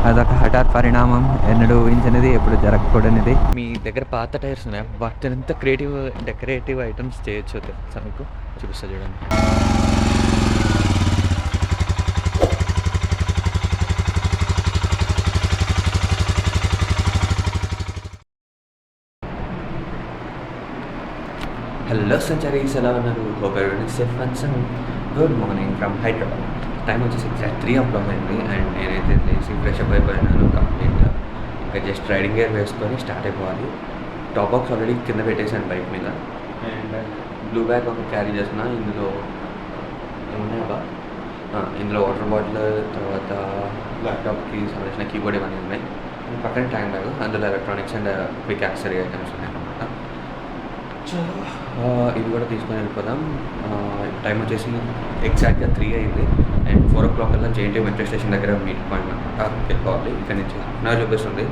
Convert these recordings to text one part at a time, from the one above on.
అదొక హఠాత్ పరిణామం, ఎన్నడూ ఊహించినది, ఎప్పుడు జరగకూడనిది. మీ దగ్గర పాత టైర్స్ ఉన్నాయి, వాటిని ఎంత డెకరేటివ్ ఐటమ్స్ చేయొచ్చు తెలుసా మీకు? చూపిస్తా చూడండి. హలో సంచారీస్, ఎలా ఉన్నారు? Hope everyone is safe and sound. Good morning from Hyderabad. Time వచ్చేసి ఎగ్జాక్ట్ 3 o'clock అయింది. అండ్ నేనైతే లేచి ఫ్రెష్ అప్ అయిపోయినాను కంప్లీట్గా. ఇంకా జస్ట్ రైడింగ్ గేర్ వేసుకొని స్టార్ట్ అయిపోవాలి. టాప్ బాక్స్ ఆల్రెడీ కింద పెట్టేశాను బైక్ మీద. అండ్ బ్లూ బ్యాగ్ ఒక క్యారీ చేసిన. ఇందులో ఏమున్నాయా, ఇందులో వాటర్ బాటిల్, తర్వాత ల్యాప్టాప్కి సంబంధించిన కీబోర్డ్ ఇవన్నీ ఉన్నాయి. పక్కన ట్యాంక్ బ్యాగ్, అందులో electronics and quick accessory items ఉన్నాయి అన్నమాట. ఇవి కూడా తీసుకొని వెళ్ళిపోదాం. టైం వచ్చేసి ఎగ్జాక్ట్గా 3 అయింది. అండ్ 4 o'clock కల్లా జేఎన్టీ మెట్రో స్టేషన్ దగ్గర మీట్ పాయింట్ అనమాట. వెళ్ళిపోవాలి. ఇక్కడ నుంచి నా చూపిస్తుంది.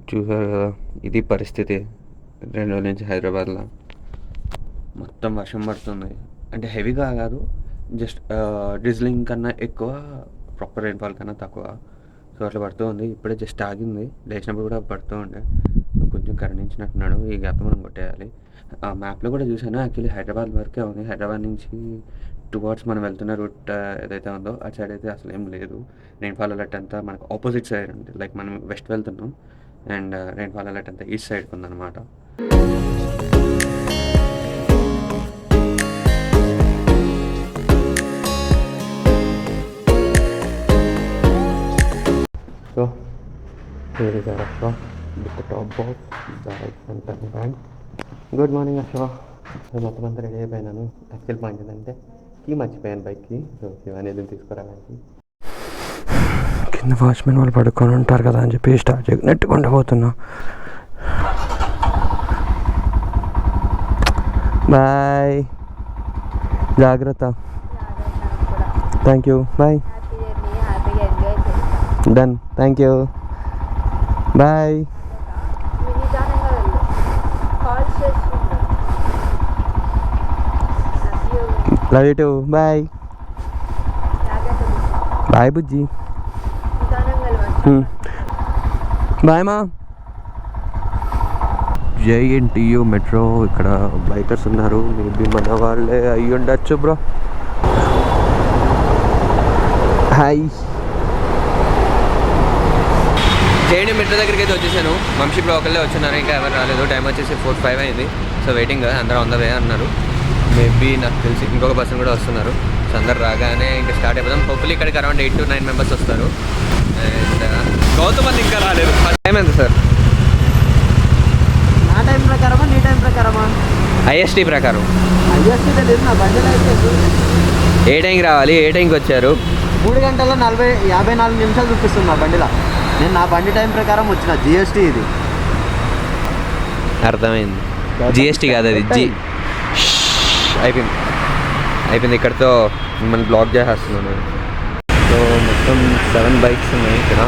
చూసారు కదా, ఇది పరిస్థితి 2 రోజుల నుంచి హైదరాబాద్లో. మొత్తం వర్షం పడుతుంది. అంటే హెవీగా కాదు, జస్ట్ డ్రిజ్లింగ్ కన్నా ఎక్కువ, ప్రాపర్ రైన్ఫాల్ కన్నా తక్కువ. సో అట్లా పడుతూ ఉంది. ఇప్పుడే జస్ట్ ఆగింది. లేచినప్పుడు కూడా పడుతూ ఉండే. సో కొంచెం కరుణించినట్టున్నాడు. ఈ గ్యాప్ మనం కొట్టేయాలి. మ్యాప్లో కూడా చూసాను, యాక్చువల్లీ హైదరాబాద్ వరకే ఉంది. హైదరాబాద్ నుంచి టువర్డ్స్ మనం వెళ్తున్న రూట్ ఏదైతే ఉందో అటు సైడ్ అయితే అసలు ఏం లేదు. రెయిన్ఫాల్ అలర్ట్ అంతా మనకు ఆపోజిట్ సైడ్ ఉంది. లైక్ మనం వెస్ట్ వెళ్తున్నాం అండ్ రెయిన్ఫాల్ అలర్ట్ అంతా ఈస్ట్ సైడ్కి ఉందన్నమాట. So here is our Ashwa with the top box, the right front and back. Good morning Ashwa. మొత్తం అంతా రెడీ అయిపోయినాను. యాక్చువల్ పాయింట్ ఏంటంటే కీ మర్చిపోయాను బైక్కి. సో అనేది తీసుకురావడానికి కింద వాచ్మెన్ వాళ్ళు పడుకొని ఉంటారు కదా అని చెప్పి స్టార్ట్ నెట్టుకుంటూ పోతున్నా. బాయ్, జాగ్రత్త. Thank you, bye. Done, thank you, bye. Love you too, bye. Bye బుజ్జి, బాయ్ మా. JNTU metro. ఇక్కడ బైకర్స్ ఉన్నారు, మేబీ మన వాళ్ళే అయ్యి ఉండొచ్చు బ్రో. హాయ్. జేఎన్టీయూ మెట్రో దగ్గరికి అయితే వచ్చేసాను. వంశీ బ్రో ఒకళ్ళే వచ్చున్నారు, ఇంకా ఎవరు రాలేదు. టైం వచ్చేసి 4:05 అయింది. సో వెయిటింగ్, అందరూ ఆన్ ద వే అన్నారు. మేబీ నాకు తెలిసి ఇంకొక పర్సన్ కూడా వస్తున్నారు. సో అందరు రాగానే ఇంకా స్టార్ట్ అయిపోదాం. హోప్ఫుల్లీ ఇక్కడికి అరౌండ్ 8 to 9 మెంబర్స్ వస్తారు. అండ్ గౌతమ్ అని ఇంకా రాలేదు. టైం ఎంత సార్? నా టైం ప్రకారమా నీ టైం ప్రకారమా? ఐఎస్టీ ప్రకారం. ఐఎస్టీ తెలియదు నా బండిలో అయితే. ఏ టైంకి రావాలి, ఏ టైంకి వచ్చారు? 3 గంటల 54 నిమిషాలు చూపిస్తుంది నా బండిలో. నేను నా బండి టైం ప్రకారం వచ్చిన. జిఎస్టీ ఇది. అర్థమైంది. జిఎస్టీ కాదు అది, అయిపోయింది. ఇక్కడితో మిమ్మల్ని బ్లాక్ చేసేస్తున్నాను. సో మొత్తం 7 బైక్స్ ఉన్నాయి ఇక్కడ.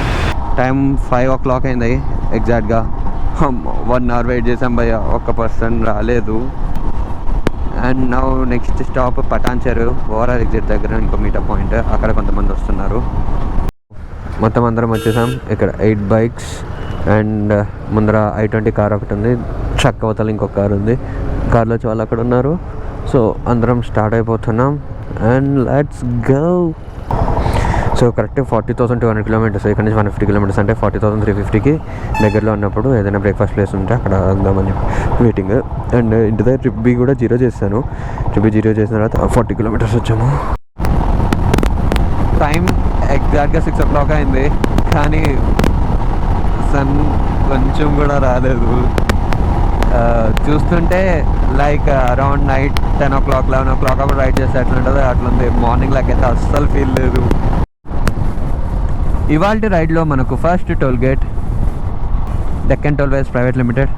టైం 5 o'clock అయింది ఎగ్జాక్ట్గా. 1 hour వెయిట్ చేసాం భయ్య, ఒక్క పర్సన్ రాలేదు. And now next stop Patancheru, overall exit దగ్గర ఇంకో మీటప్ పాయింట్. అక్కడ కొంతమంది వస్తున్నారు. మొత్తం అందరం వచ్చేసాం. ఇక్కడ 8 బైక్స్ అండ్ ముందర I-20 కార్ ఒకటి ఉంది. ట్రక్ అవతల ఇంకొక కార్ ఉంది. కార్లో వచ్చి వాళ్ళు అక్కడ ఉన్నారు. సో అందరం స్టార్ట్ అయిపోతున్నాం and let's go. So correct 40,200 kilometers. ఇక్కడ నుంచి 150 kilometers, అంటే 40,350కి దగ్గరలో ఉన్నప్పుడు ఏదైనా బ్రేక్ఫాస్ట్ ప్లేస్ ఉంటే అక్కడ అందామని వెయిటింగ్. అండ్ ఇంటి దగ్గర ట్రిప్ బి కూడా 0 చేశాను. ట్రిప్ బి 0 చేసిన తర్వాత 40 kilometers వచ్చాము. టైం ఎగ్జాక్ట్గా 6 o'clock అయింది, కానీ సన్ కొంచెం కూడా రాలేదు. చూస్తుంటే like around night 10 o'clock 11 o'clock అప్పుడు రైడ్ చేస్తే ఎట్లా ఉంటుందో అట్లుంది. మార్నింగ్ లాక్ అయితే అస్సలు ఫీల్ లేదు. ఇవాళ రైడ్లో మనకు first toll gate Deccan tollways private limited.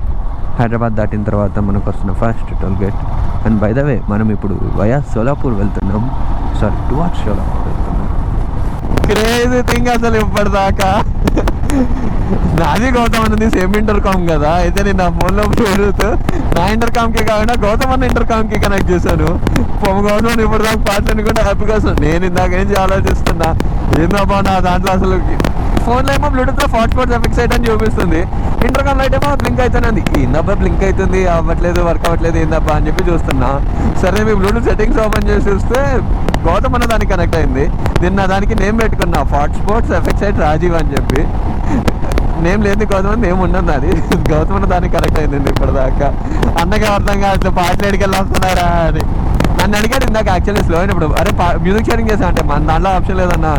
Hyderabad దాటిన తర్వాత మనకు వస్తున్న first toll gate. And by the way మనం ఇప్పుడు వయా సోలాపూర్ వెళ్తున్నాం. సారీ, టువర్డ్స్ సోలాపూర్ వెళ్తున్నాం. క్రేజీ థింగ్ అసలు ఇప్పటిదాకా. నాది గౌతమ్ అన్నది సేమ్ ఇంటర్కామ్ కదా. అయితే నేను నా ఫోన్లో పెరుగుతూ నా ఇంటర్కామ్కి కాకుండా గౌతమ్ అన్న ఇంటర్కామ్కి కనెక్ట్ చేశాను. గౌతమ్ ఇప్పుడు దాకా పాస్ అని కూడా హ్యాపీగా వస్తుంది. నేను ఇందాక ఏం ఆలోచిస్తున్నా, ఏందబ్బా నా దాంట్లో అసలు ఫోన్లో ఏమో బ్లూటూత్లో హాట్స్పాట్ ఫిక్స్ అయితే అని చూపిస్తుంది. ఇంటర్కామ్ లైట్ ఏమో బ్లింక్ అవుతుంది. ఏందబ్బా బ్లింక్ అవుతుంది, అవ్వట్లేదు, వర్క్ అవ్వట్లేదు, ఏందబ్బా అని చెప్పి చూస్తున్నా. సరే మీ బ్లూటూత్ సెట్టింగ్స్ ఓపెన్ చేసి చూస్తే గౌతమ్ అన్న దానికి కనెక్ట్ అయింది. నిన్న దానికి నేమ్ పెట్టుకున్నా, హాట్స్పాట్స్ ఎఫెక్సైట్ రాజీవ్ అని చెప్పి. నేమ్ లేదు గౌతమ్ అని నేమ్ ఉండదు, అది గౌతమ్ అన్న దానికి కనెక్ట్ అయింది. ఇప్పటిదాకా అన్నగా అర్థం కాదు పాటలు ఎడికెళ్ళి వస్తున్నారా అని నన్ను అడిగాడు ఇందాక. యాక్చువల్లీ స్లో అయినప్పుడు అరే మ్యూజిక్ షేరింగ్ చేసా అంటే మన దాంట్లో ఆప్షన్ లేదన్నా.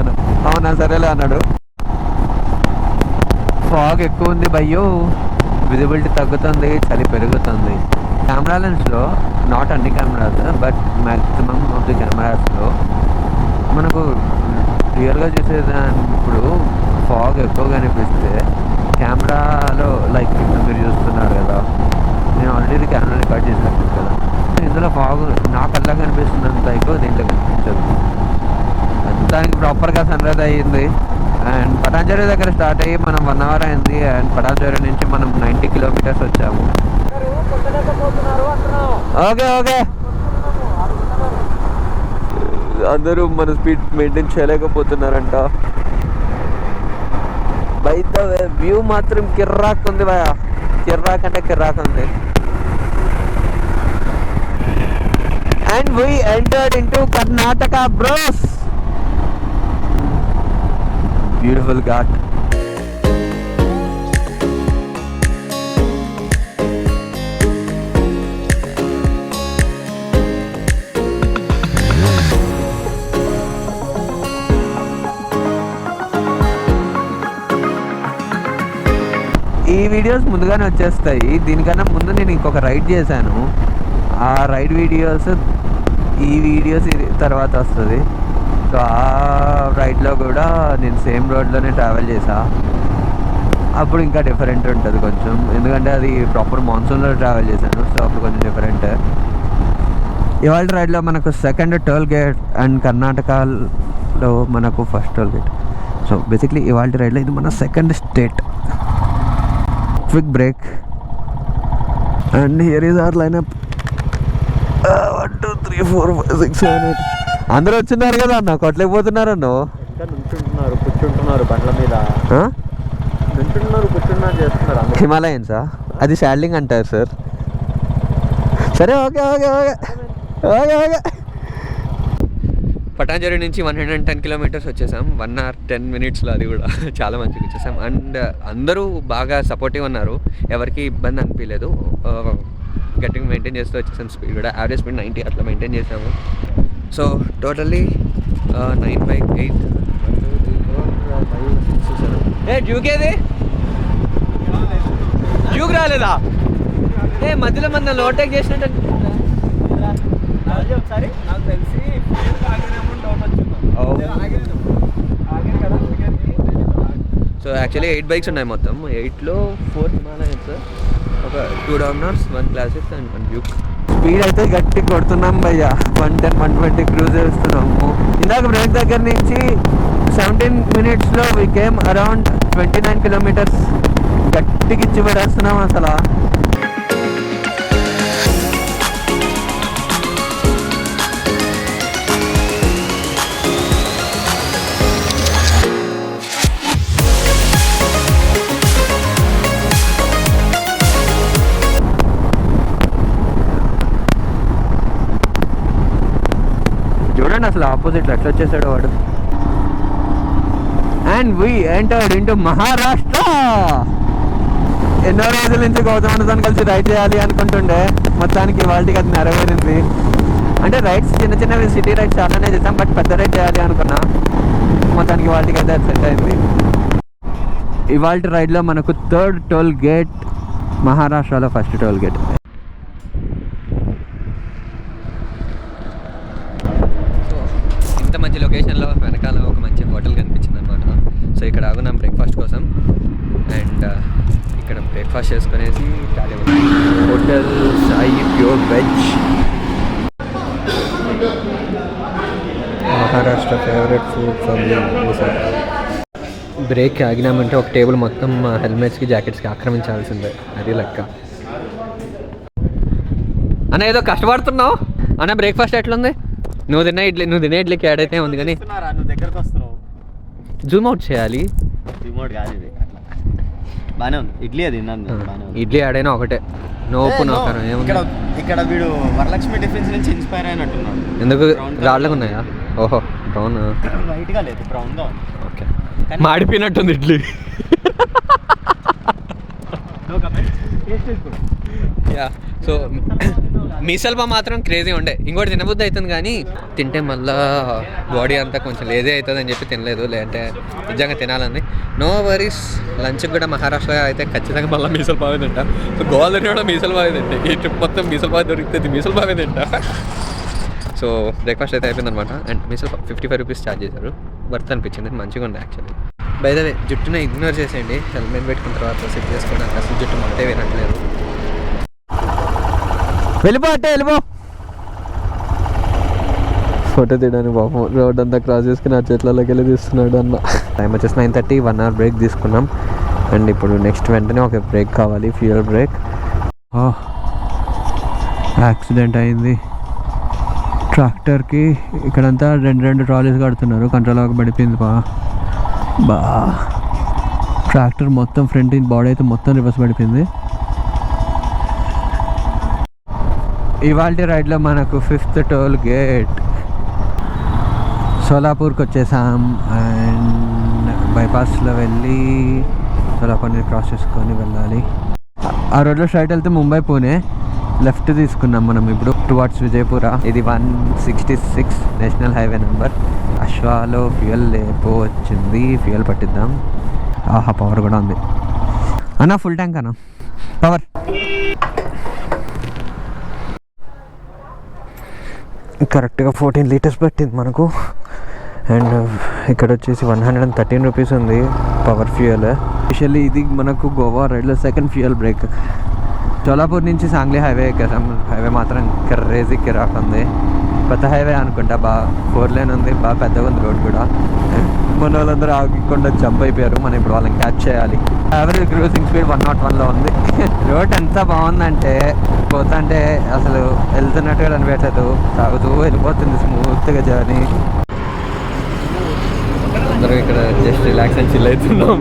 అవునా సరేలే అన్నాడు. ఫాగ్ ఎక్కువ ఉంది భయ్యో, విజిబిలిటీ తగ్గుతుంది, చలి పెరుగుతుంది. కెమెరా లెన్స్లో నాట్ అన్ని cameras but maximum of the కెమెరాస్లో మనకు క్లియర్గా చూసేదానిప్పుడు ఫాగ్ ఎక్కువ కనిపిస్తే కెమెరాలో లైక్ మీరు చూస్తున్నారు కదా, నేను ఆల్రెడీ కెమెరా రికార్డ్ చేసినట్టు కదా, ఇందులో ఫాగ్ నాకు అలా కనిపిస్తున్నంత ఎక్కువ దీంట్లో కనిపించదు. దానికి ప్రాపర్గా సన్ రైజ్ అయ్యింది. అండ్ పటాంజలి దగ్గర స్టార్ట్ అయ్యి మనం 1 hour అయింది. అండ్ పటాంజలి నుంచి మనం 90 kilometers వచ్చాము. ఓకే ఓకే అందరూ మన స్పీడ్ మెయింటైన్ చేయలేకపోతున్నారంట. బయట వ్యూ మాత్రం కిర్రాక్ ఉంది భయ, కిర్రాక్ అంటే కిర్రాక్ ఉంది. And we entered into Karnataka, bros. Beautiful ghat. ఈ వీడియోస్ ముందుగానే వచ్చేస్తాయి. దీనికన్నా ముందు నేను ఇంకొక రైడ్ చేశాను. ఆ రైడ్ వీడియోస్ ఈ వీడియోస్ తర్వాత వస్తుంది. సో ఆ రైడ్లో కూడా నేను సేమ్ రోడ్లోనే ట్రావెల్ చేసా. అప్పుడు ఇంకా డిఫరెంట్ ఉంటుంది కొంచెం, ఎందుకంటే అది ప్రాపర్ మాన్సూన్లో ట్రావెల్ చేశాను. సో అప్పుడు కొంచెం డిఫరెంట్. ఇవాళ రైడ్లో మనకు సెకండ్ టోల్ గేట్ అండ్ కర్ణాటకలో మనకు first toll gate. So basically ఇవాళ రైడ్లో ఇది మన second state. Quick break and here is our lineup. 1 2 3 4 5 6 7 8 అందరూ వచ్చిన్నారు కదా అన్న, కొట్టలేకపోతున్నారు అన్న. ఇంకా నుంచుంటున్నారు, కూర్చుంటున్నారు బండ్ల మీద, నుంచుంటున్నారు, కూర్చుంటున్నారు చేస్తున్నారు. హిమాలయన్సా? అది షాడ్లింగ్ అంటారు సార్. సరే okay okay okay okay okay. Patanjali నుంచి 110 kilometers వచ్చేసాం. 1 hour 10 minutesలో, అది కూడా చాలా మంచిగా వచ్చేసాం. అండ్ అందరూ బాగా సపోర్టివ్ ఉన్నారు, ఎవరికి ఇబ్బంది అనిపించలేదు. గట్టిగా మెయింటైన్ చేస్తూ వచ్చేసాం. స్పీడ్ కూడా యావరేజ్ స్పీడ్ 90 అట్లా మెయింటైన్ చేసాము. సో టోటల్లీ 9/8 డ్యూకేది డ్యూక్ రాలేదా? మధ్యలో మన లోటేక్ చేసినట్టు ఒకసారి నాకు తెలిసి సో యాక్చువల్లీ 8 bikes ఉన్నాయి మొత్తం. 8లో 4 హిమాలయన్స్, ఒక 2 Dominars, 1 Classic and 1 Duke. Speed అయితే గట్టి కొడుతున్నాం భయ్య. 110 120 క్రూజ్ చేస్తున్నాము. ఇందాక బ్రేక్ దగ్గర నుంచి 17 minutesలో వీ కేమ్ అరౌండ్ 29 kilometers. గట్టికి ఇచ్చి పడేస్తున్నాం అసలు. చూడండి అసలు ఆపోజిట్లో ఎట్లా వచ్చేసాడు వాడు. And we entered into Maharashtra. ఎన్నో రోజుల నుంచి గౌతమ్తో కలిసి రైడ్ చేయాలి అనుకుంటుండే, మొత్తానికి వాళ్ళకి అది నెరవేరింది. అంటే రైడ్స్ చిన్న చిన్నవి సిటీ రైడ్స్ చాలానే చేసాం, బట్ పెద్ద రైడ్ చేయాలి అనుకున్నా. మొత్తానికి వాళ్ళకి అయితే అది సెట్ అయింది. ఇవాళ రైడ్లో మనకు 3rd టోల్ గేట్, మహారాష్ట్రలో ఫస్ట్ టోల్ గేట్. ఇంత మంచి లొకేషన్లో వెనకాల ఒక మంచి హోటల్ కనిపించింది అనమాట. సో ఇక్కడ ఆగున్నాం బ్రేక్ఫాస్ట్ కోసం. అండ్ ఇక్కడ బ్రేక్ఫాస్ట్ చేసుకునేసి hotel Sai pure veg, Maharashtra favourite food for break ఆగినామంటే ఒక టేబుల్ మొత్తం హెల్మెట్స్కి జాకెట్స్కి ఆక్రమించాల్సిందే, అది లెక్క. అన్న ఏదో కష్టపడుతున్నావు అన్న. బ్రేక్ఫాస్ట్ ఎట్లుంది? నువ్వు తినే ఇడ్లీకి యాడ్ అయితే ఉంది, కానీ దగ్గరకు వస్తున్నావు. జూమ్ అవుట్ చేయాలి. రిమోట్ కాదు ఇది. బాగానే ఉంది ఇడ్లీ, అది బాగానే ఉంది. ఇడ్లీ ఆడైనా ఒకటే, నోపు నోకరం ఏముంది. ఇక్కడ వీడు వరలక్ష్మి డిఫెన్స్ నుంచి ఇన్స్పైర్ అయినట్టున్నాడు. ఎందుకు రాళ్ళకు ఉన్నాయా? ఓహో బ్రౌన్, వైట్గా లేదు బ్రౌన్గా ఉంది. ఓకే, మాడిపోయినట్టుంది ఇడ్లీ. యా, సో మీసల్బా మాత్రం క్రేజీ ఉండే. ఇంకోటి తినబుద్ధి అవుతుంది కానీ తింటే మళ్ళా బాడీ అంతా కొంచెం లేజీ అవుతుంది అని చెప్పి తినలేదు, లేదంటే నిజంగా తినాలని. నో వరీస్, లంచ్కి కూడా మహారాష్ట్ర అయితే ఖచ్చితంగా మళ్ళీ మీసల్బావే తింటా. సో గోవా కూడా మీసల్బావే తింటా. ఈ ట్రిప్ మొత్తం మీసల్బావే దొరికితే మీసల్బావే తింటా. సో బ్రేక్ఫాస్ట్ అయితే అయిపోయిందనమాట. అండ్ మీసల్ 55 రూపీస్ ఛార్జ్ చేశారు. వర్త్ అనిపించింది, మంచిగా ఉంది యాక్చువల్లీ. బై ద వే, జుట్టుని ఇగ్నోర్ చేసేయండి. హెల్మెట్ పెట్టుకున్న తర్వాత సెట్ చేసుకోవడానికి అసలు జుట్టు మాటే వినట్లేదు. వెళ్ళిపో ఫోటో తీయడానికి పాపం రోడ్ అంతా క్రాస్ చేసుకుని ఆ చెట్లలోకి వెళ్ళి తీస్తున్నాడు అన్న. టైం వచ్చేసి 9:30, 1 hour బ్రేక్ తీసుకున్నాం. అండ్ ఇప్పుడు నెక్స్ట్ వెంటనే ఒక బ్రేక్ కావాలి, ఫ్యూయల్ బ్రేక్. యాక్సిడెంట్ అయింది ట్రాక్టర్కి. ఇక్కడంతా రెండు ట్రాలీస్ కడుతున్నారు, కంట్రోల్ అవ్వక పడిపోయింది బా. ట్రాక్టర్ మొత్తం ఫ్రంట్ బాడీ అయితే మొత్తం రివర్స్ పడిపోయింది. ఇవాల్టి రైడ్లో మనకు 5th టోల్ గేట్. సోలాపూర్కి వచ్చేసాం. అండ్ బైపాస్లో వెళ్ళి సోలాపూర్ని క్రాస్ చేసుకొని వెళ్ళాలి. ఆ రోడ్లో స్ట్రైట్ వెళ్తే ముంబై పూణే, లెఫ్ట్ తీసుకున్నాం మనం ఇప్పుడు టువార్డ్స్ విజయపుర. ఇది 166 నేషనల్ హైవే నెంబర్. అశ్వాలో ఫ్యూయల్ లేపో వచ్చింది, ఫ్యూయల్ పట్టిద్దాం. ఆహా, పవర్ కూడా ఉంది అన్న, ఫుల్ ట్యాంక్ అన్న పవర్. కరెక్ట్గా 14 లీటర్స్ పట్టింది మనకు. అండ్ ఇక్కడ వచ్చేసి 113 రూపీస్ ఉంది పవర్ ఫ్యూయల్. స్పెషల్లీ ఇది మనకు గోవా రైడ్లో సెకండ్ ఫ్యూయల్ బ్రేక్. సోలాపూర్ నుంచి సాంగ్లీ హైవే ఎక్కేసాం. హైవే మాత్రం క్రేజీ కిరాక్ ఉంది. కొత్త హైవే అనుకుంటా, బాగా 4 lane ఉంది, బాగా పెద్దగా ఉంది రోడ్ కూడా. మన వాళ్ళందరూ ఆగకుండా జంప్ అయిపోయారు. మనం ఇప్పుడు వాళ్ళని క్యాచ్ చేయాలి. యావరేజ్ క్రూజింగ్ స్పీడ్ 101లో ఉంది. రోడ్ ఎంత బాగుందంటే పోతుంటే అసలు వెళ్తున్నట్టుగా అనిపించలేదు, సాగుతూ వెళ్ళిపోతుంది స్మూత్గా జర్నీ. అందరూ ఇక్కడ జస్ట్ రిలాక్స్ అని చిల్ అవుతున్నాం.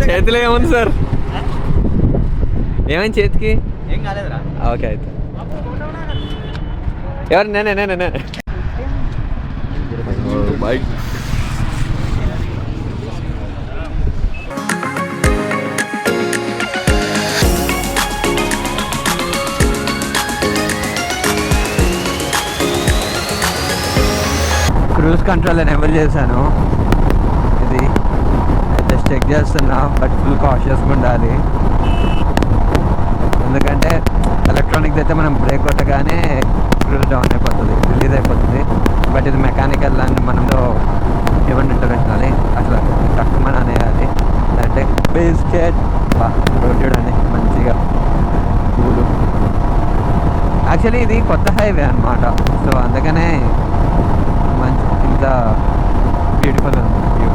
చేతిలో ఏముంది సార్? ఏమైంది చేతికి? ఏం కాలేదురా. ఓకే అయితే ఎవరు? నేనే బైక్. క్రూజ్ కంట్రోల్ ఎనేబుల్ చేశాను. ఇది జస్ట్ చెక్ చేస్తున్నా, బట్ ఫుల్ కాషియస్గా ఉండాలి. ఎందుకంటే ఎలక్ట్రానిక్స్ అయితే మనం బ్రేక్ కొట్టగానే క్రూజ్ డౌన్ అయిపోతుంది, రిలీజ్ అయిపోతుంది. బట్ ఇది మెకానికల్ అని మనలో ఏమన్నా ఇంటర్వెన్షనల్ అసలు తక్కువ అనేయాలి. అంటే బిస్కెట్ రోడ్ చూడండి మంచిగా పూలు. యాక్చువల్లీ ఇది కొత్త హైవే అనమాట, సో అందుకనే మంచి ఇంత బ్యూటిఫుల్ ఉంది వ్యూ.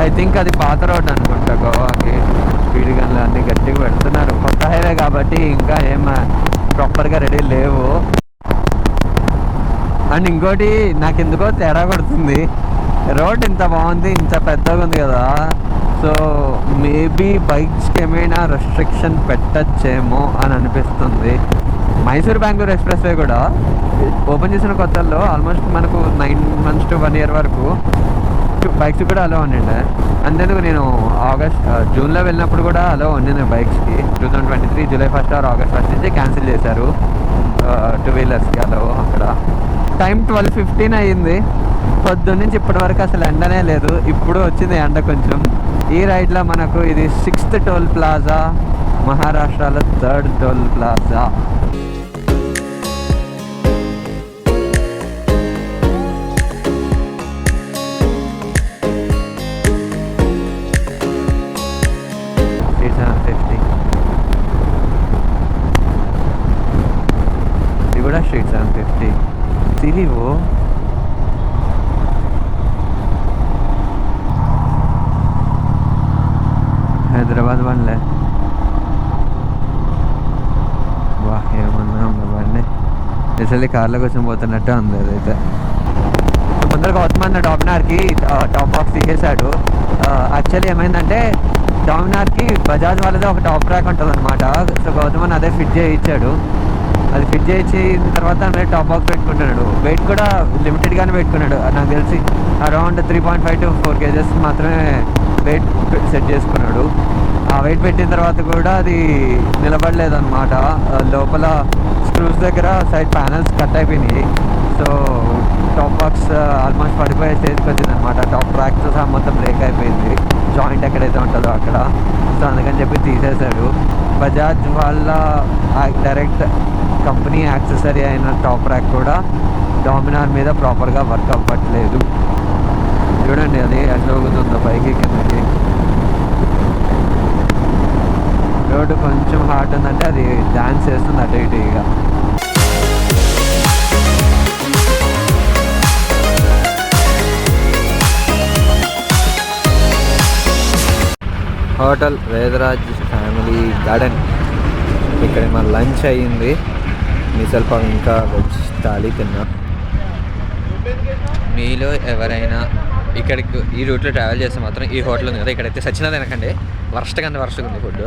ఐ థింక్ అది పాత రోడ్ అనుకుంటా గోవాకి. స్పీడ్ గన్లు అన్నీ గట్టిగా పెడుతున్నారు. కొత్త హైవే కాబట్టి ఇంకా ఏం ప్రాపర్గా రెడీ లేవు. అండ్ ఇంకోటి నాకు ఎందుకో తేడా కొడుతుంది, రోడ్ ఇంత బాగుంది, ఇంత పెద్దగా ఉంది కదా, సో మేబీ బైక్స్కి ఏమైనా రెస్ట్రిక్షన్ పెట్టచ్చేమో అని అనిపిస్తుంది. మైసూర్ బెంగళూరు ఎక్స్ప్రెస్ వే కూడా ఓపెన్ చేసిన కొత్తల్లో ఆల్మోస్ట్ మనకు 9 months to 1 year వరకు బైక్స్ కూడా అలో ఉండిండే. అంతేందుకు నేను జూన్లో వెళ్ళినప్పుడు కూడా అలో ఉండింది బైక్స్కి. 2023 July 1st or August 1st నుంచి క్యాన్సిల్ చేశారు 2 wheelersకి అలో. అక్కడ టైం 12:15 అయ్యింది. పొద్దున్న నుంచి ఇప్పటి వరకు అసలు ఎండనే లేదు. ఇప్పుడు వచ్చింది ఎండ కొంచెం. ఈ రైడ్లో మనకు ఇది 6th టోల్ ప్లాజా, మహారాష్ట్రలో 3rd టోల్ ప్లాజా. Street 750 सीधी वो హైదరాబాద్ బండ్లే. వాహ్ ఏమన్నా బండి అసలు కార్ల కోసం పోతున్నట్టే ఉంది అదైతే. తొందరగా వస్తామన్న డామినార్కి టాప్ బాక్స్ తీసేశాడు. యాక్చువల్లీ ఏమైందంటే డామినార్కి బజాజ్ వాళ్ళది ఒక టాప్ ట్రాక్ ఉంటుంది అనమాట. సో గౌతమన్ అదే ఫిట్ చేయించాడు. అది ఫిట్ చేయించిన తర్వాత అన్నట్టు టాప్ బాక్స్ పెట్టుకుంటున్నాడు. వెయిట్ కూడా లిమిటెడ్గానే పెట్టుకున్నాడు. నాకు తెలిసి అరౌండ్ 3.5 to 4 kgs మాత్రమే వెయిట్ సెట్ చేసుకున్నాడు. ఆ వెయిట్ పెట్టిన తర్వాత కూడా అది నిలబడలేదు అనమాట. లోపల స్క్రూస్ దగ్గర సైడ్ ప్యానల్స్ కట్ అయిపోయినాయి. సో టాప్ బాక్స్ ఆల్మోస్ట్ పడిపోయే స్టేజ్కి వచ్చింది అనమాట. టాప్ ట్రాక్తో సహా మొత్తం బ్రేక్ అయిపోయింది, జాయింట్ ఎక్కడైతే ఉంటుందో అక్కడ. సో అందుకని చెప్పి తీసేశాడు. బజాజ్ వాళ్ళ డైరెక్ట్ కంపెనీ యాక్సెసరీ అయిన టాప్ ర్యాక్ కూడా డామినార్ మీద ప్రాపర్గా వర్క్ అవ్వట్లేదు. చూడండి అది ఎట్లా ఊగుతుందో పైకి కిందకి. రోడ్డు కొంచెం హార్డ్ ఉందంటే అది డాన్స్ చేస్తుంది అటు ఇటు. ఇక హోటల్ వేదరాజ్ ఫ్యామిలీ గార్డెన్. ఇక్కడ మా లంచ్ అయ్యింది. మిసల్ పావ్ ఇంకా వెజ్ థాలీ తిన్నా. మీలో ఎవరైనా ఇక్కడికి ఈ రూట్లో ట్రావెల్ చేస్తే మాత్రం ఈ హోటల్ ఉంది కదా, ఇక్కడైతే సచ్చినా తినకండి. వరస్ట్గా ఉంది ఫుడ్.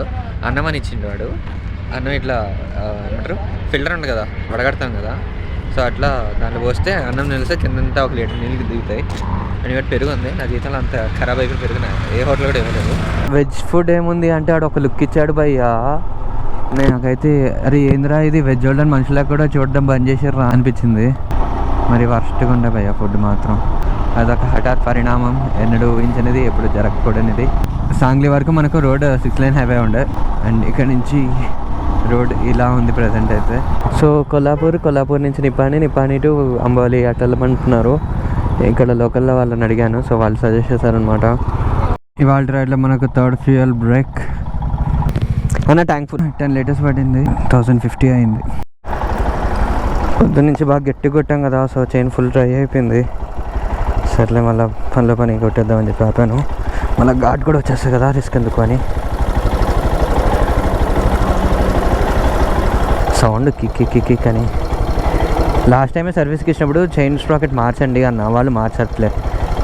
అన్నం అని ఇచ్చిండు వాడు. అన్నం ఇట్లా ఏమంటారు ఫిల్టర్ ఉంది కదా, వడగడతాం కదా, సో అట్లా దాంట్లో పోస్తే అన్నం నిలిస్తే కిందంతా 1 లీటర్ నీళ్ళు దిగుతాయి. అని ఇక్కడ పెరుగు ఉంది. నా జీతంలో అంత ఖరాబ్ అయిపోయిన పెరుగు ఏ హోటల్ కూడా ఇవ్వలేదు. వెజ్ ఫుడ్ ఏముంది అంటే ఆడు ఒక లుక్ ఇచ్చాడు భయ్యా. నాకైతే అరే ఏంద్రా ఇది వెజ్ వాళ్ళని మనుషులకు కూడా చూడడం బంద్ చేసారు అనిపించింది. మరి వర్స్ట్గా ఉండే భయ్యా ఫుడ్ మాత్రం. అదొక హఠాత్ పరిణామం, ఎన్నడూ ఊహించినది, ఎప్పుడు జరగకూడనిది. సాంగ్లీ వరకు మనకు రోడ్ 6 lane హైవే ఉండే, అండ్ ఇక్కడ నుంచి రోడ్ ఇలా ఉంది ప్రజెంట్ అయితే. సో కొల్లాపూర్ నుంచి నిప్పాని టు అంబోలి అటు వెళ్ళమంటున్నారు. ఇక్కడ లోకల్లో వాళ్ళని అడిగాను, సో వాళ్ళు సజెస్ట్ చేశారనమాట. ఇవాళ రైడ్లో మనకు 3rd ఫ్యూయల్ బ్రేక్ అన్న. ట్యాంక్ ఫుల్ 10 liters పడింది, 1050 అయింది. పొద్దు నుంచి బాగా గట్టి కొట్టాం కదా, సో చైన్ ఫుల్ డ్రై అయిపోయింది. సర్లే మళ్ళీ పని కొట్టేద్దామని చెప్పి ఆపాను. మళ్ళీ ఘాట్ కూడా వచ్చేస్తుంది కదా, రిస్క్ ఎందుకు అని. సౌండ్ కిక్ అని. లాస్ట్ టైమే సర్వీస్కి ఇచ్చినప్పుడు చైన్ స్ప్రాకెట్ మార్చండి అన్న, వాళ్ళు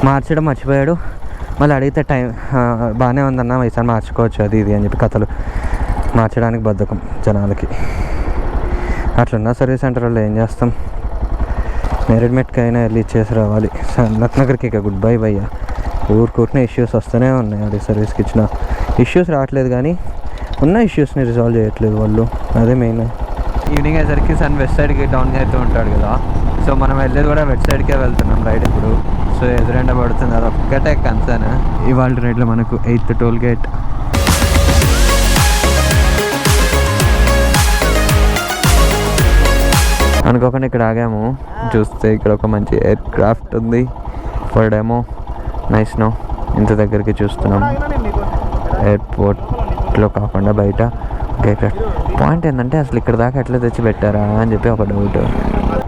మార్చడం మర్చిపోయాడు. మళ్ళీ అడిగితే టైం బాగానే ఉందన్న, ఈసారి మార్చుకోవచ్చు అది ఇది అని చెప్పి కథలు. మార్చడానికి బద్ధకం జనాలకి. అట్లున్న సర్వీస్ సెంటర్ వాళ్ళు ఏం చేస్తాం, మెరిట్మెట్కి అయినా వెళ్ళి ఇచ్చేసి రావాలి. లక్నగర్కి ఇక గుడ్ బై భయ్యా. ఊరికూరినే ఇష్యూస్ వస్తూనే ఉన్నాయి. అది సర్వీస్కి ఇచ్చిన ఇష్యూస్ రావట్లేదు, కానీ ఉన్న ఇష్యూస్ని రిజాల్వ్ చేయట్లేదు వాళ్ళు. అదే మెయిన్. ఈవినింగ్ అయ్యేసరికి సన్ వెస్ట్ సైడ్కి డౌన్గా అయితే ఉంటాడు కదా, సో మనం వెళ్ళేది కూడా వెస్ట్ సైడ్కే వెళ్తున్నాం రైడ్ ఇప్పుడు. సో ఎదురెండ పడుతుంది, అది ఒక్కటే కన్సర్న్. ఇవాళ రైడ్లో మనకు 8th టోల్ గేట్. అనుకోకుండా ఇక్కడ ఆగాము. చూస్తే ఇక్కడ ఒక మంచి ఎయిర్ క్రాఫ్ట్ ఉంది. Demo nice no. ఇంత దగ్గరికి చూస్తున్నాం, ఎయిర్పోర్ట్లో కాకుండా బయట. పాయింట్ ఏంటంటే అసలు ఇక్కడ దాకా ఎట్లా తెచ్చి పెట్టారా అని చెప్పి ఒక డౌట్.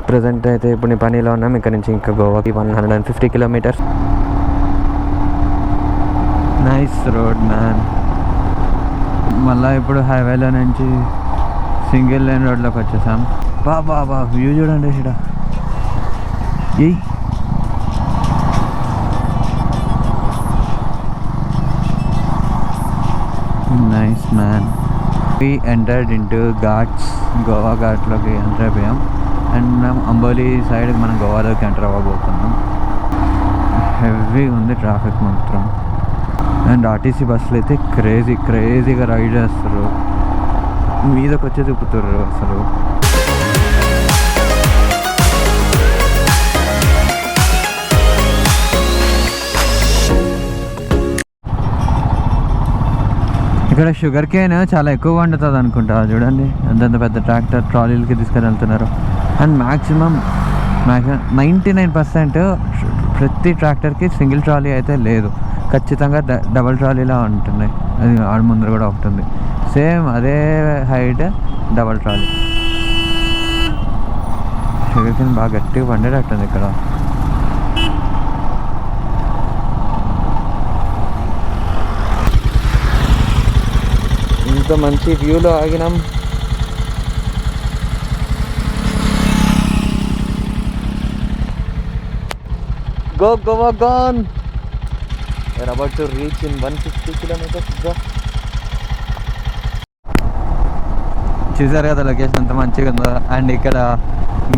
ప్రజెంట్ అయితే ఇప్పుడు నీ పనిలో ఉన్నాం. ఇక్కడ నుంచి ఇంకా గోవాకి 150 kilometers. Nice road man. మళ్ళీ ఇప్పుడు హైవేలో నుంచి సింగిల్ లైన్ రోడ్లోకి వచ్చేసాం. బాబా వ్యూ చూడండి ఇక్కడ. Nice man. we entered into ghats, Goa ఘాట్లోకి ఎంటర్ అయిపోయాం. అండ్ మనం అంబోలి సైడ్ మనం గోవాలోకి ఎంటర్ అవ్వబోతున్నాం. హెవీ ఉంది ట్రాఫిక్ మాత్రం. అండ్ ఆర్టీసీ బస్సులు అయితే క్రేజీగా రైడ్ చేస్తారు, మీదకి వచ్చి తిప్పుతారు అసలు. ఇక్కడ షుగర్ కేన్ చాలా ఎక్కువ వండుతుంది అనుకుంటా. చూడండి అంతంత పెద్ద ట్రాక్టర్ ట్రాలీలకి తీసుకొని వెళ్తున్నారు. అండ్ మ్యాక్సిమం 99% ప్రతి ట్రాక్టర్కి సింగిల్ ట్రాలీ అయితే లేదు, ఖచ్చితంగా డబల్ ట్రాలీలా ఉంటున్నాయి. అది ఆడ ముందర కూడా ఒకటి ఉంది, సేమ్ అదే height double trolley. Sugar cane బాగా గట్టిగా పండేటట్టుంది ఇక్కడ. ఇంత మంచి వ్యూలో ఆగినాం. Go Goa gone. We're about to reach in 150 kilometers. Bro. చూసారు కదా లొకేషన్ అంత మంచిగా ఉందో. అండ్ ఇక్కడ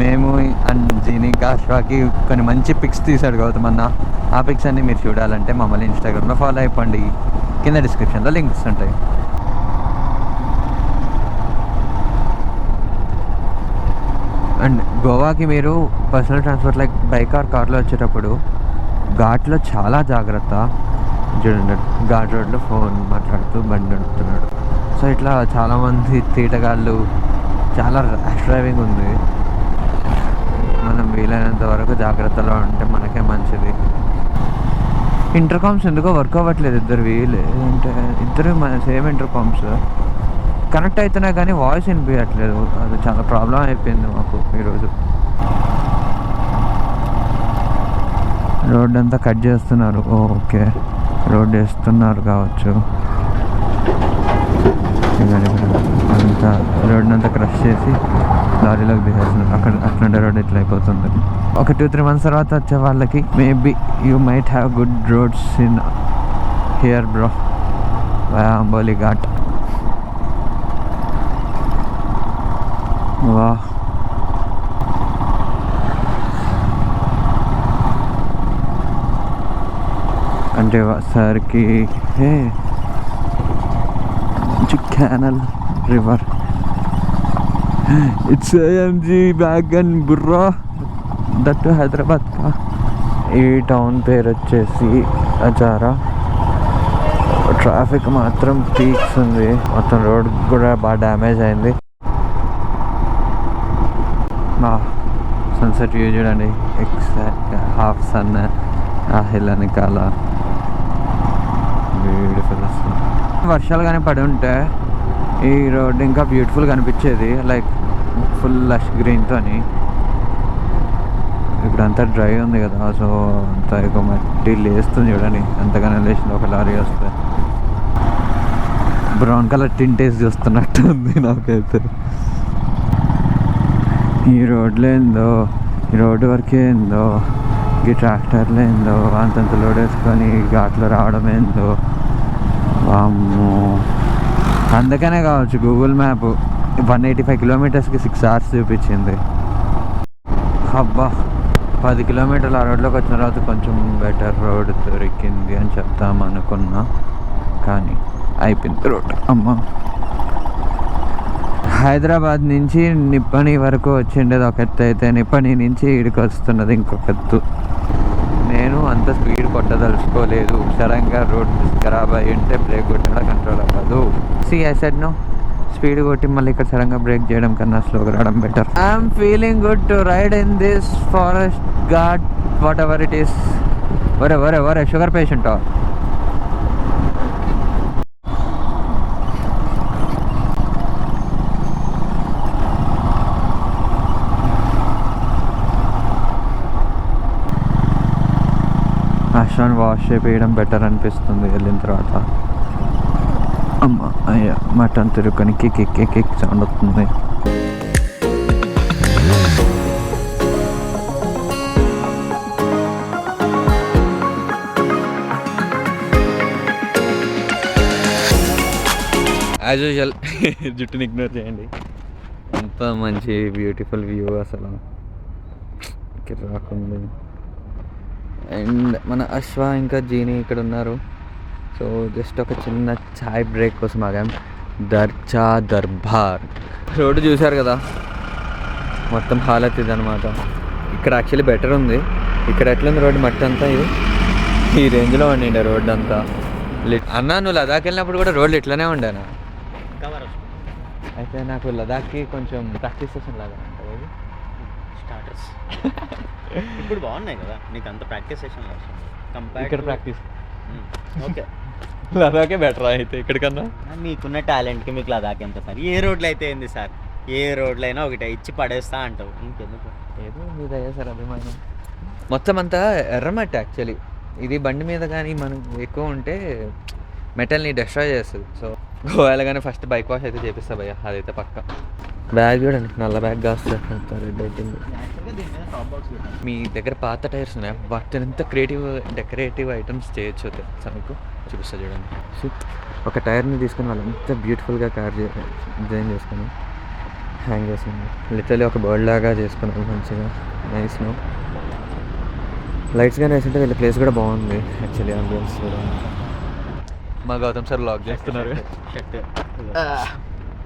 మేము అండ్ జీని కాశ్వాకి కొన్ని మంచి పిక్స్ తీసాడు గౌతమ్ అన్న. ఆ పిక్స్ అన్ని మీరు చూడాలంటే మమ్మల్ని ఇన్స్టాగ్రామ్లో ఫాలో అయిపోండి. కింద డిస్క్రిప్షన్లో లింక్స్ ఉంటాయి. అండ్ గోవాకి మీరు personal transport like bike or కార్లో వచ్చేటప్పుడు ఘాట్లో చాలా జాగ్రత్త. చూడండి ఘాట్ రోడ్లో ఫోన్ మాట్లాడుతూ బండి నడుపుతున్నాడు. సో ఇట్లా చాలామంది తీటగాళ్ళు, చాలా ర్యాష్ డ్రైవింగ్ ఉంది. మనం వీలైనంత వరకు జాగ్రత్తలో ఉంటే మనకే మంచిది. ఇంటర్కామ్స్ ఎందుకో వర్క్ అవ్వట్లేదు ఇద్దరు అంటే ఇద్దరు సేమ్ ఇంటర్కామ్స్ కనెక్ట్ అవుతున్నా కానీ వాయిస్ వినిపించట్లేదు. అది చాలా ప్రాబ్లం అయిపోయింది మాకు ఈరోజు. రోడ్ అంతా కట్ చేస్తున్నారు. ఓకే, రోడ్ వేస్తున్నారు కావచ్చు. అంతా రోడ్నంతా క్రష్ చేసి లారీలోకి దిగేస్తున్నారు. అక్కడ అట్లాంటి రోడ్ ఇట్లా అయిపోతుంది. ఒక 2-3 months తర్వాత వచ్చే వాళ్ళకి maybe you might have good roads in here bro. Amboli ghat. వా అంటే సార్కి canal river. It's AMG wagon బుర్రా దట్టు హైదరాబాద్ కా. ఈ టౌన్ పేరు వచ్చేసి అజారా. ట్రాఫిక్ మాత్రం పీక్స్ ఉంది. మొత్తం రోడ్ కూడా బాగా డ్యామేజ్ అయింది. సన్సెట్ వ్యూ చూడండి. ఎగ్జాక్ట్ హాఫ్ సన్ ఆ హిల్ వెనకాల బ్యూటిఫుల్ వస్తుంది. వర్షాలు కానీ పడి ఉంటే ఈ రోడ్ ఇంకా బ్యూటిఫుల్గా అనిపించేది. లైక్ ఫుల్ లష్ గ్రీన్తో. ఇప్పుడు అంతా డ్రై ఉంది కదా, సో అంతా ఎక్కువ మట్టి లేస్తుంది చూడండి. అంతగానే లేచింది. ఒక లారీ వస్తే బ్రౌన్ కలర్ టింటేసి చూస్తున్నట్టు ఉంది నాకైతే. ఈ రోడ్లో ఏందో, ఈ రోడ్డు వరకే ఏందో, ఈ ట్రాక్టర్లో ఏందో అంతంత లోడ్ వేసుకొని ఘాట్లో రావడం ఏందో. వామ్మో, అందుకనే కావచ్చు గూగుల్ మ్యాప్ 185 kilometers 6 hours చూపించింది. అబ్బా, 10 kilometers ఆ రోడ్లోకి వచ్చిన తర్వాత కొంచెం బెటర్ రోడ్ దొరికింది అని చెప్తాం అనుకున్నా, కానీ అయిపోయింది రోడ్. అమ్మ, హైదరాబాద్ నుంచి నిప్పని వరకు వచ్చిండేది ఒక ఎత్తు అయితే, నిప్పని నుంచి ఇక్కడికి వస్తున్నది ఇంకొక ఎత్తు. నేను అంత స్పీడ్ కొట్టదలుచుకోలేదు. సడన్గా రోడ్ ఖరాబ్ అయ్యి ఉంటే బ్రేక్ కొట్టినా కంట్రోల్ అవ్వదు. I said no. స్పీడ్ కొట్టి మళ్ళీ ఇక్కడ సడన్గా బ్రేక్ చేయడం కన్నా స్లోగా రావడం better. I'm feeling good to ride in this forest ghat whatever it is. వరే షుగర్ పేషెంటా? అశ్వాన్ని వాష్ చేయించడం బెటర్ అనిపిస్తుంది వెళ్ళిన తర్వాత. అమ్మ అయ్యా, మటన్ తిరుక్కొని కిక్ సౌండ్ వస్తుంది. యాజ్ యూజువల్ జుట్టుని ఇగ్నోర్ చేయండి. అంత మంచి బ్యూటిఫుల్ వ్యూ అసలు రాకుంది. అండ్ మన అశ్వ ఇంకా జీని ఇక్కడ ఉన్నారు. సో జస్ట్ ఒక చిన్న చాయ్ బ్రేక్ కోసం ఆగాం. దర్చా దర్బార్ రోడ్డు చూశారు కదా, మొత్తం హాలత్ ఇది అనమాట. ఇక్కడ యాక్చువల్లీ బెటర్ ఉంది. ఇక్కడ ఎట్లుంది రోడ్డు, మట్టి అంతా ఇది ఈ రేంజ్లో ఉండిండే రోడ్డు అంతా. అన్నా, నువ్వు లదాఖ్ వెళ్ళినప్పుడు కూడా రోడ్లు ఇట్లానే ఉండేనా? అయితే నాకు లదాఖ్కి కొంచెం ప్రాక్టీస్ సెషన్ లాగా ఉంటుంది. స్టార్టర్స్ ఇప్పుడు బాగున్నాయి కదా, నీకు అంత ప్రాక్టీస్ సెషన్ ఇక్కడ ప్రాక్టీస్. ఓకే, లదాఖే బెటర్ అయితే ఇక్కడికన్నా. మీకున్న టాలెంట్కి మీకు లదాఖ్ ఎంత సార్? ఏ రోడ్లు అయితే ఏంది సార్, ఏ రోడ్లు అయినా ఒకటే ఇచ్చి పడేస్తా అంటావు. ఇంకెందుకు? ఏదో మీద అయ్యా సార్ అభిమానం. మొత్తం అంతా ఎర్రమట్టి యాక్చువల్లీ. ఇది బండి మీద కానీ మనకు ఎక్కువ ఉంటే మెటల్ని డెస్ట్రాయ్ చేస్తుంది. సో గోవా వెళ్ళగానే ఫస్ట్ బైక్ వాష్ అయితే చేపిస్తా భయ్య, అదైతే పక్క. బ్యాగ్ చూడండి, నల్ల బ్యాగ్ కాస్తుంది. రెడ్ అవుతుంది. మీ దగ్గర పాత టైర్స్ ఉన్నాయి, వాటిని ఎంత డెకరేటివ్ ఐటమ్స్ చేయొచ్చు తెలుసా మీకు? చూపిస్తా చూడండి. ఒక టైర్ని తీసుకుని వాళ్ళు ఎంత బ్యూటిఫుల్గా డిజైన్ చేసుకొని హ్యాంగ్ చేసింది. లిటరలీ ఒక బర్డ్ లాగా చేసుకున్నాను మంచిగా. నైస్. నో లైట్స్ కానీ వేసింటే వీళ్ళ ప్లేస్ కూడా బాగుంది యాక్చువల్లీ. అంబియన్స్ కూడా. మా గౌతమ్ సార్ లాక్ చేస్తున్నారు. షర్ట్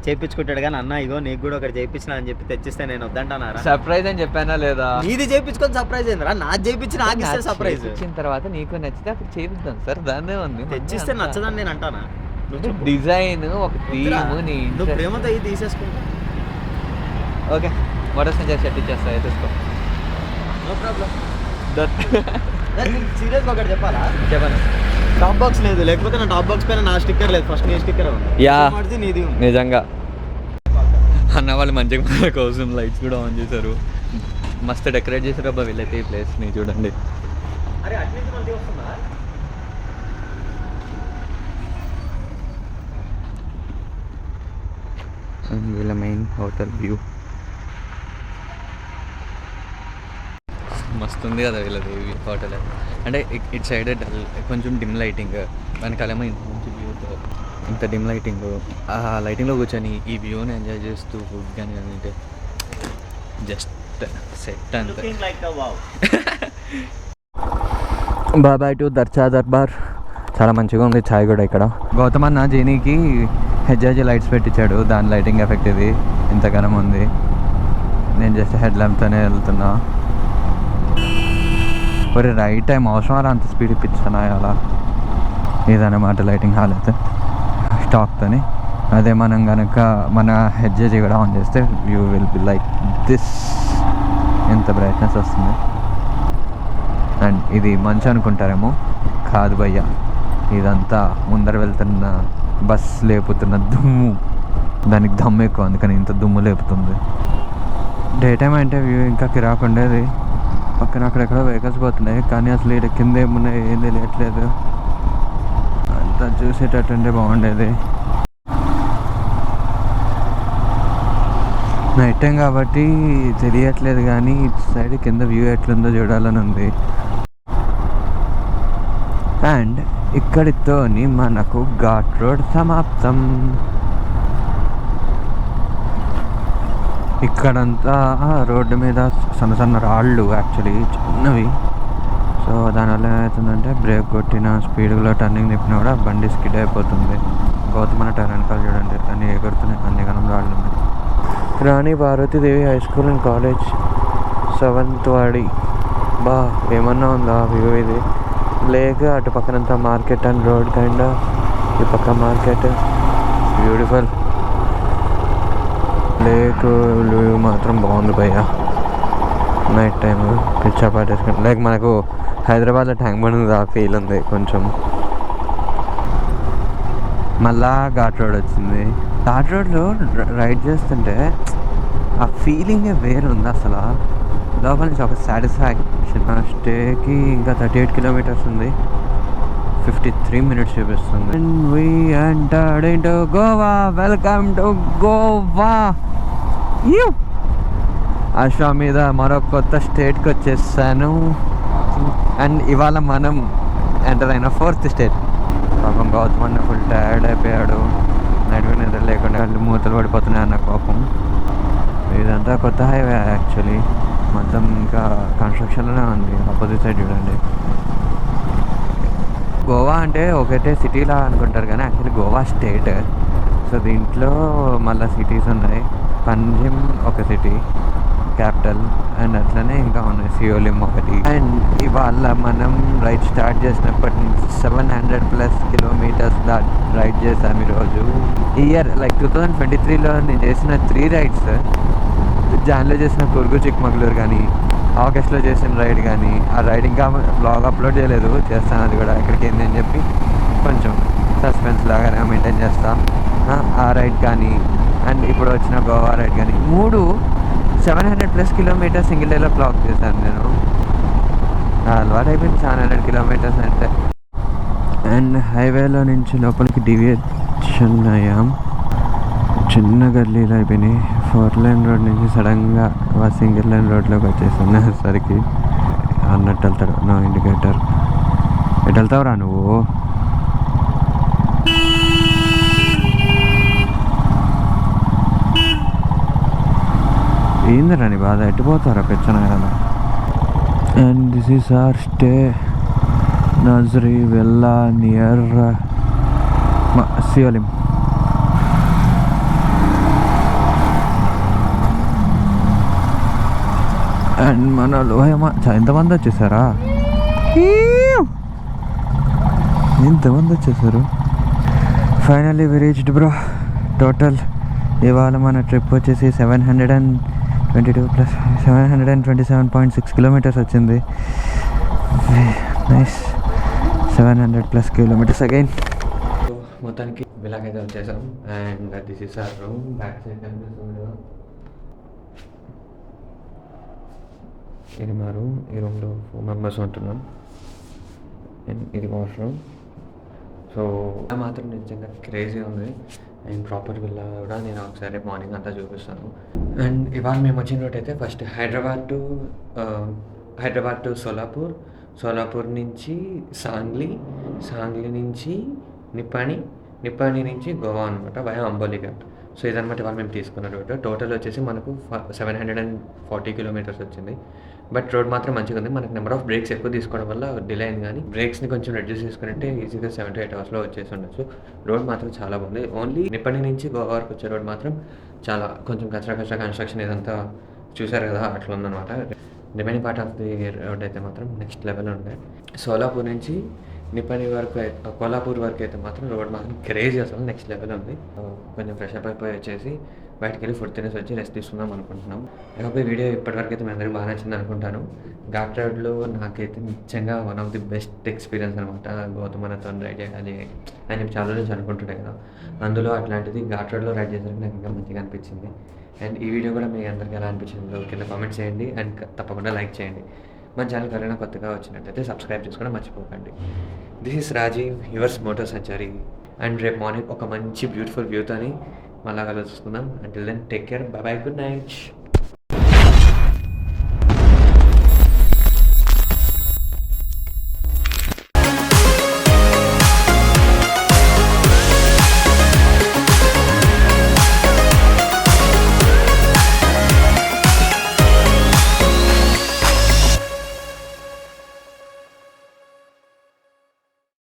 చేయించుకుంటాడు కానీ అన్న ఇగో నీకు కూడా ఒకటి చేయించిన అని చెప్పి తెచ్చిస్తే నేను వద్దంటానారా? సర్ప్రైజ్ అని చెప్పానా లేదా? నీది చేయించుకొని సర్ప్రైజ్ అయిందిరా, నాది చేయించి నాకు ఇస్తే సర్ప్రైజ్. ఇచ్చిన తర్వాత నీకు నచ్చితే అప్పుడు చేయిద్దాం సార్, దాన్నే ఉంది. తెచ్చిస్తే నచ్చదని నేను అంటానా? డిజైన్ ఒక థీమ్, నీ నువ్వు ప్రేమతో ఇది తీసేసుకుంటా. ఓకే మోటార్ సైకిల్ షర్ట్ ఇచ్చేస్తా, తీసుకో. No problem. సీరియస్గా ఒకటి చెప్పాలా? చెప్పను. టాప్ బాక్స్ లేదు, లేకపోతే నా టాప్ బాక్స్ పైన నా స్టిక్కర్ లేదు. ఫస్ట్ నీ స్టిక్కర్ యా నీది ఉంది. నిజంగా అన్న వాళ్ళు మంచిగా మన కోసం లైట్స్ కూడా ఆన్ చేశారు, మస్తు డెకరేట్ చేశారు. అబ్బా వీళ్ళైతే ఈ ప్లేస్ని చూడండి. అరే అట్లీస్ట్ మంచిగా వస్తుందా? వీళ్ళ మెయిన్ హోటల్ వ్యూ మస్తు ఉంది కదా వీళ్ళది హోటల్. అంటే ఇటు సైడ్ కొంచెం డిమ్ లైటింగ్, వెనకాలేమో ఇంత మంచి వ్యూతో, ఇంత డిమ్ లైటింగ్. ఆ లైటింగ్లో కూర్చొని ఈ వ్యూని ఎంజాయ్ చేస్తూ ఫుడ్ కానీ అంటే జస్ట్ సెట్ అంతే. బాబాయ్ టు దర్చా దర్బార్. చాలా మంచిగా ఉంది ఛాయ్ కూడా ఇక్కడ. గౌతమ్ అన్న జీనీకి హెచ్ఐజీ లైట్స్ పెట్టించాడు, దాని లైటింగ్ ఎఫెక్ట్ ఇది ఇంతగానం ఉంది. నేను జస్ట్ హెడ్ ల్యాంప్తోనే వెళ్తున్నా. మరి రైట్ టైం అవసరం అంత స్పీడ్ ఇప్పించాను అలా. ఇదన్నమాట లైటింగ్ హాల్ అయితే స్టాక్తోని. అదే మనం కనుక మన హెచ్ఐజీ కూడా ఆన్ చేస్తే view will be like this. ఎంత బ్రైట్నెస్ వస్తుంది. అండ్ ఇది మంచి అనుకుంటారేమో, కాదు భయ్య, ఇదంతా ముందర వెళ్తున్న బస్ లేపుతున్న దుమ్ము. దానికి దమ్ము ఎక్కువ, అందుకని ఇంత దుమ్ము లేపుతుంది. డే టైం అంటే వ్యూ ఇంకా కిరాకు ఉండేది. పక్కన అక్కడెక్కడ వెహికల్స్ పోతున్నాయి, కానీ అసలు ఇక్కడ కింద ఏమున్నాయి ఏం తెలియట్లేదు. అంతా చూసేటట్టుంటే బాగుండేది. నైట్ టైం కాబట్టి తెలియట్లేదు, కానీ ఇటు సైడ్ కింద వ్యూ ఎట్లుందో చూడాలని ఉంది. అండ్ ఇక్కడితోని మనకు ఘాట్ రోడ్ సమాప్తం. ఇక్కడంతా రోడ్డు మీద సన్న సన్న రాళ్ళు, యాక్చువల్లీ చిన్నవి. సో దానివల్ల ఏమవుతుందంటే బ్రేక్ కొట్టిన స్పీడ్లో టర్నింగ్ తిప్పినా కూడా బండి స్కిడ్ అయిపోతుంది. గౌతమ టైర్ వెనకాల చూడండి, అన్నీ ఎగురుతున్నాయి, అన్ని గణం రాళ్ళు ఉన్నాయి. Rani Parvatidevi high school and college, Sawantwadi. బా ఏమన్నా ఉందా వ్యూ ఇది? లేక అటు పక్కనంతా మార్కెట్ అండ్ రోడ్ కైండ్, ఈ పక్క మార్కెట్. బ్యూటిఫుల్ లేక్ వ్యూ మాత్రం బాగుంది భయ్య. నైట్ టైం పిచ్చా పాటేసుకుంటే లైక్ మనకు హైదరాబాద్లో ట్యాంక్ బండ్ ఉంది, ఆ ఫీల్ ఉంది కొంచెం. మళ్ళా ఘాట్ రోడ్ వచ్చింది. ఘాట్ రోడ్లో రైడ్ చేస్తుంటే ఆ ఫీలింగే వేరుంది అసలు. లోపల నుంచి ఒక సాటిస్ఫాక్షన్. స్టేకి ఇంకా 38 కిలోమీటర్స్ ఉంది, 53 minutes చూపిస్తుంది. And we entered into Goa. Welcome to Goa. అశ్వ మీద మరో కొత్త స్టేట్కి వచ్చేసాను. అండ్ ఇవాళ మనం ఎంటర్ అయిన 4th స్టేట్. పాపం గౌతమ్ అన్న ఫుల్ టైర్డ్ అయిపోయాడు, నైట్గా నిద్ర లేకుండా కళ్ళు మూతలు పడిపోతున్నాయి అన్న కోపం. ఇదంతా కొత్త హైవే యాక్చువల్లీ, మొత్తం ఇంకా కన్స్ట్రక్షన్లోనే ఉంది. ఆపోజిట్ సైడ్ చూడండి. గోవా అంటే ఒకటే సిటీలా అనుకుంటారు, కానీ యాక్చువల్లీ గోవా స్టేట్. సో దీంట్లో మళ్ళీ సిటీస్ ఉన్నాయి. పంజిమ్ ఒక సిటీ క్యాపిటల్, అండ్ అట్లనే ఇంకా ఉన్నాయి, సియోలిం ఒకటి. అండ్ ఇవాళ మనం రైడ్ స్టార్ట్ చేసినప్పటి నుంచి 700+ kilometers రైడ్ చేసాం ఈరోజు. ఇయర్ లైక్ 2023లో నేను చేసిన 3 రైడ్స్, జాన్లో చేసిన కూర్గు చిక్మగళూరు కానీ, ఆగస్ట్లో చేసిన రైడ్ కానీ. ఆ రైడ్ ఇంకా బ్లాగ్ అప్లోడ్ చేయలేదు, చేస్తాను అది కూడా ఎక్కడికి ఏంది అని చెప్పి కొంచెం సస్పెన్స్ లాగానే మెయింటైన్ చేస్తాం. ఆ రైడ్ కానీ, అండ్ ఇప్పుడు వచ్చిన గోవా రైడ్ కానీ, 3 700+ kilometers సింగిల్ డేలో బ్లాక్ చేశాను నేను. అలవాటు అయిపోయింది 700 kilometers అంటే. అండ్ హైవేలో నుంచి లోపలికి డివియేట్ చల్నయాం చిన్న గల్లీలో అయిపోయినాయి. 4 లైన్ రోడ్ నుంచి సడన్గా సింగిల్ లైన్ రోడ్లోకి వచ్చేసరికి అన్నట్టు వెళ్తాడు నా ఇండికేటర్. ఎటు వెళ్తావురా నువ్వు? ఏందిరా నీ బాధ? ఎట్టిపోతారా పెచ్చనగల? And this is our stay Nazri villa near Siolim. And మన లోయమ్మ ఎంతమంది వచ్చేసారా? ఎంతమంది వచ్చేసారు? Finally we reached bro. Total ఇవాళ మన ట్రిప్ వచ్చేసి 722 ప్లస్ 727.6 కిలోమీటర్స్ వచ్చింది. నైస్. 700 plus kilometres again. మొత్తానికి ఇలాగైతే వచ్చేసాం. And this is our room. Back side కనిపిస్తుంది. ఇది మా రూమ్. ఈ రూమ్లో 4 మెంబర్స్ ఉంటున్నాం. అండ్ ఇది వాష్రూమ్. సో మాత్రం నిజంగా క్రేజీ ఉంది. అండ్ ప్రాపర్ విల్లా కూడా నేను ఒకసారి మార్నింగ్ అంతా చూపిస్తాను. అండ్ ఇవాళ మేము వచ్చిన రోడ్ అయితే ఫస్ట్ హైదరాబాద్ టు సోలాపూర్, సోలాపూర్ నుంచి సాంగ్లీ, సాంగ్లీ నుంచి నిప్పాణి నుంచి గోవా అనమాట, వయా అంబోలిఘాట్. సో ఇదనమాట ఇవాళ మేము తీసుకున్న రోడ్. టోటల్ వచ్చేసి మనకు 740 కిలోమీటర్స్ వచ్చింది. బట్ రోడ్ మాత్రం మంచిగా ఉంది. మనకు నెంబర్ ఆఫ్ బ్రేక్స్ ఎక్కువ తీసుకోవడం వల్ల డిలే అయింది, కానీ బ్రేక్స్ని కొంచెం రెడ్యూస్ చేసుకుంటే ఈజీగా 7 to 8 అవర్స్లో వచ్చేసి ఉండొచ్చు. రోడ్ మాత్రం చాలా బాగుంది. ఓన్లీ నిప్పటి నుంచి గోవా వరకు వచ్చే రోడ్ మాత్రం చాలా కొంచెం కచ్చా కన్స్ట్రక్షన్ ఇదంతా చూసారు కదా, అట్లా ఉందన్నమాట. Remaining part of the road అయితే మాత్రం నెక్స్ట్ లెవెల్ ఉండే. సోలాపూర్ నుంచి నిప్పని వరకు కోల్హాపూర్ వరకు అయితే మాత్రం రోడ్ మాత్రం క్రేజీ, అసలు నెక్స్ట్ లెవెల్ ఉంది. కొంచెం ఫ్రెష్ అప్ అయిపోయి వచ్చేసి బయటకు వెళ్ళి ఫుడ్ తినేసి వచ్చి రెస్ట్ తీసుకుందాం అనుకుంటున్నాం. ఈ వీడియో ఇప్పటివరకు అయితే మీ అందరికీ బాగా నచ్చింది అనుకుంటాను. ఘాట్ రోడ్లో నాకైతే నిజంగా one of the best experience అనమాట. గౌతమనతో రైడ్ చేయాలి అని చెప్పి చాలా నుంచి అనుకుంటుండే కదా, అందులో అట్లాంటిది ఘాట్ రోడ్లో రైడ్ చేసేసరికి నాకు ఇంకా మంచిగా అనిపించింది. అండ్ ఈ వీడియో కూడా మీ అందరికీ ఎలా అనిపించిందో కింద కామెంట్ చేయండి. అండ్ తప్పకుండా లైక్ చేయండి. మన ఛానల్ ఎవరైనా కొత్తగా వచ్చినట్టయితే సబ్స్క్రైబ్ చేసుకోవడం మర్చిపోకండి. This is Rajiv, yours moto Sanchari. And రేపు మార్నింగ్ ఒక మంచి బ్యూటిఫుల్ వ్యూతోని మళ్ళా కలుసుకుందాం. Until then take care, bye bye, good night.